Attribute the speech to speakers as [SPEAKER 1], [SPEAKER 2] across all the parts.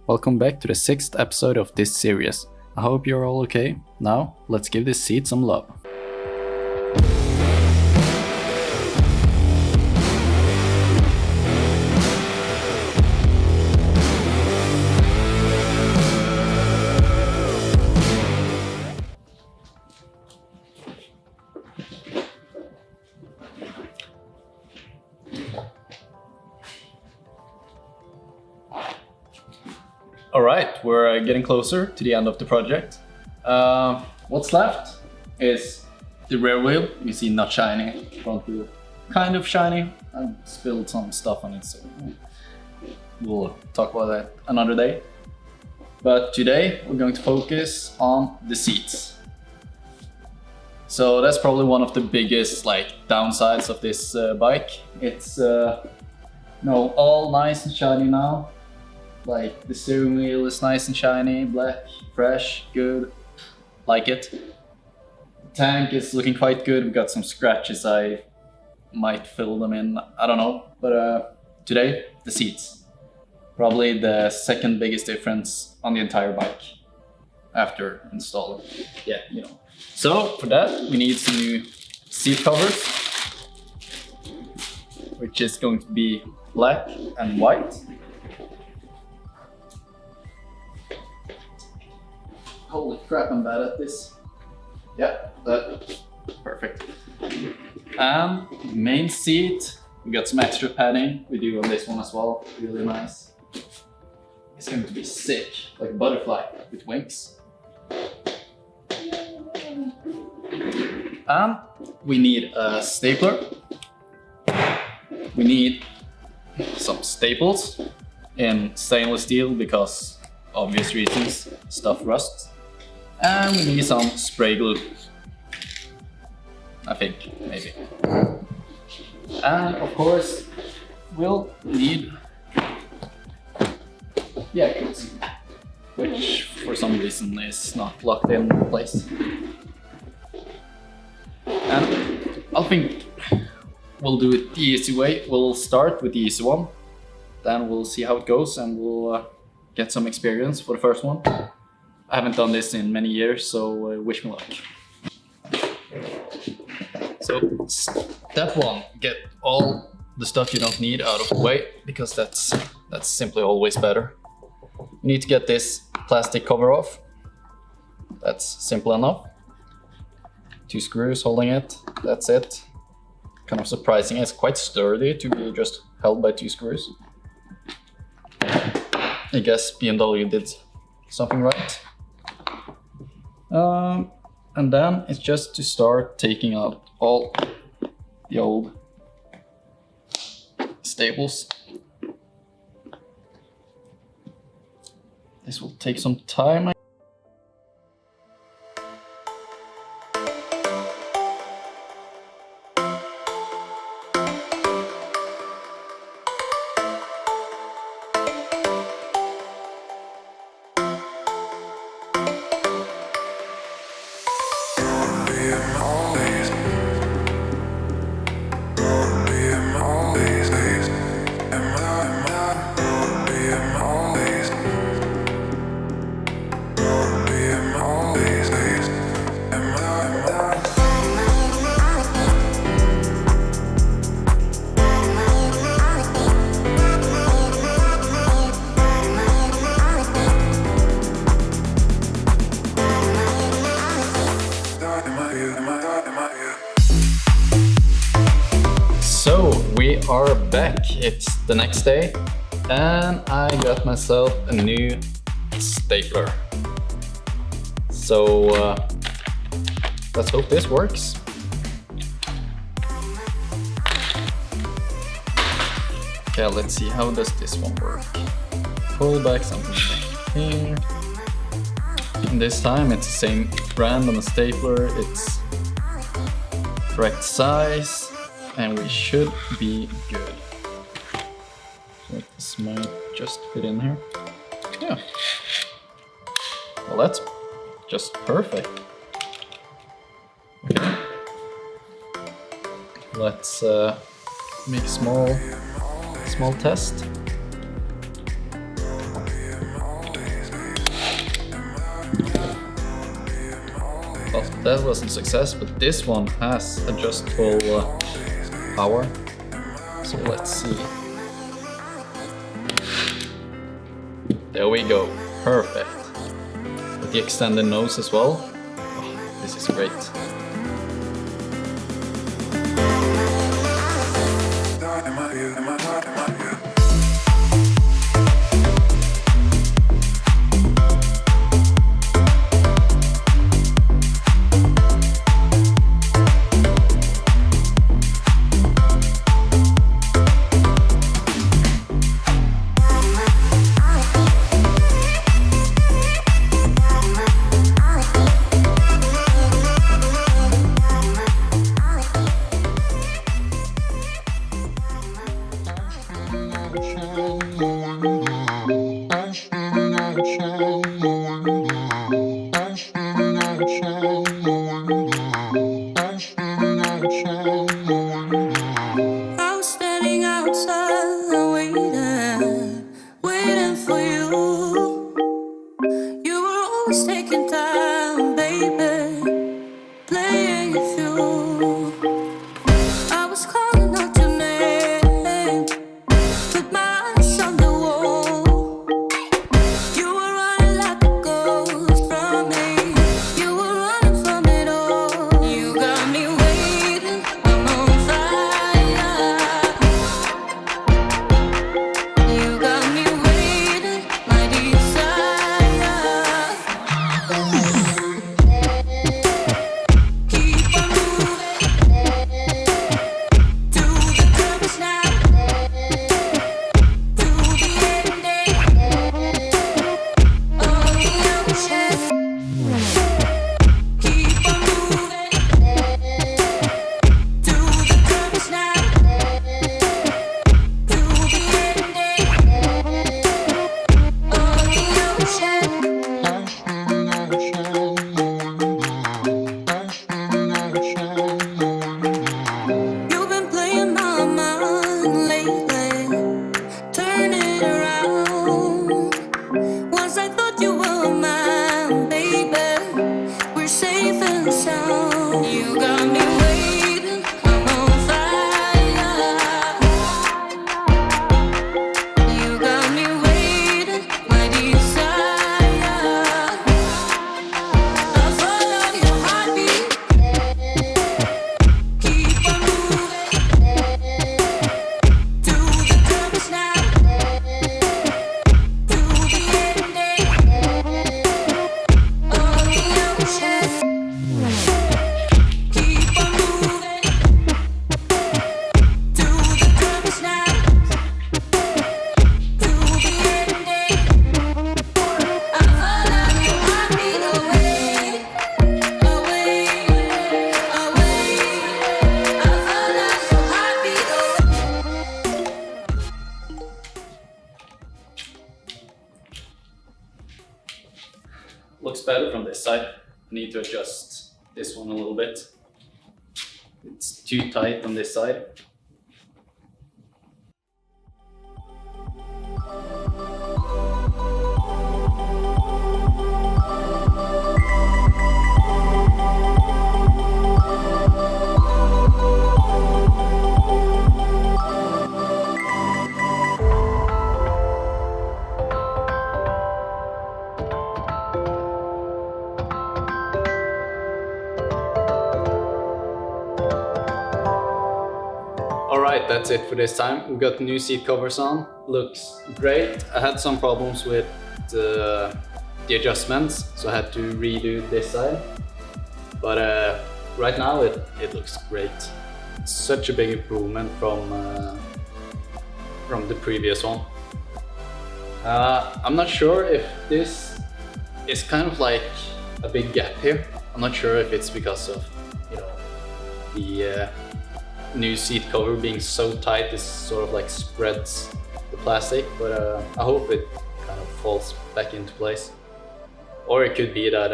[SPEAKER 1] Welcome back to the 6th episode of this series. I hope you're all okay. Now, let's give this seat some love. Alright, we're getting closer to the end of the project. What's left is the rear wheel. You see, not shiny. Front wheel, kind of shiny. I spilled some stuff on it, so we'll talk about that another day. But today we're going to focus on the seats. So that's probably one of the biggest downsides of this bike. It's all nice and shiny now. The steering wheel is nice and shiny, black, fresh, good, like it. The tank is looking quite good. We've got some scratches, I might fill them in, I don't know. But today, the seats. Probably the second biggest difference on the entire bike after installing. Yeah, you know. So for that, we need some new seat covers, which is going to be black and white. Holy crap, I'm bad at this. Yeah, that's perfect. And main seat, we got some extra padding. We do on this one as well, really nice. It's going to be sick, like a butterfly with wings. And we need a stapler. We need some staples in stainless steel because obvious reasons, stuff rusts. And we need some spray glue, I think, maybe. And of course, we'll need cruisy, which for some reason is not locked in place. And I think we'll do it the easy way. We'll start with the easy one, then we'll see how it goes and we'll get some experience for the first one. I haven't done this in many years, so wish me luck. So step one, get all the stuff you don't need out of the way, because that's simply always better. You need to get this plastic cover off. That's simple enough. 2 screws holding it, that's it. Kind of surprising, it's quite sturdy to be just held by 2 screws. I guess BMW did something right. And then it's just to start taking out all the old staples. This will take some time. So we are back, it's the next day and I got myself a new stapler. So let's hope this works. Okay, let's see, how does this one work? Pull back something here. And this time it's the same brand on the stapler, it's correct size. And we should be good. So this might just fit in here. Yeah. Well, that's just perfect. Okay. Let's make a small test. that wasn't a success, but this one has adjustable power. So let's see. There we go, perfect. With the extended nose as well. Oh, this is great. Looks better from this side. I need to adjust this one a little bit. It's too tight on this side. Alright, that's it for this time. We got new seat covers on. Looks great. I had some problems with the adjustments, so I had to redo this side. But right now it looks great. It's such a big improvement from the previous one. I'm not sure if this is kind of like a big gap here. I'm not sure if it's because of, you know, the new seat cover being so tight, it sort of like spreads the plastic, but I hope it kind of falls back into place. Or it could be that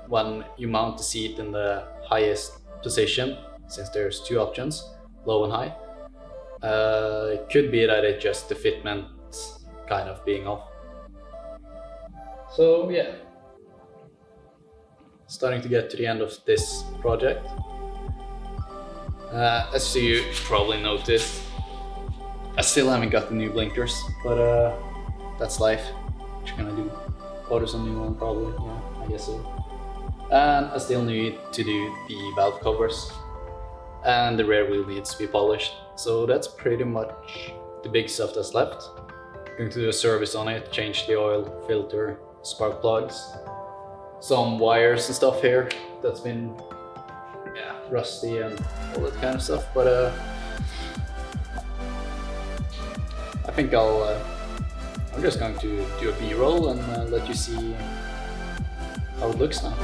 [SPEAKER 1] when you mount the seat in the highest position, since there's two options, low and high, it could be that it's just the fitment kind of being off. So yeah. starting to get to the end of this project. As you probably noticed, I still haven't got the new blinkers, but that's life. What you gonna do? Order some new one probably, yeah, I guess so. And I still need to do the valve covers, and the rear wheel needs to be polished. So that's pretty much the big stuff that's left. Going to do a service on it, change the oil, filter, spark plugs, some wires and stuff here that's been rusty and all that kind of stuff, but I think I'm just going to do a B-roll and let you see how it looks now.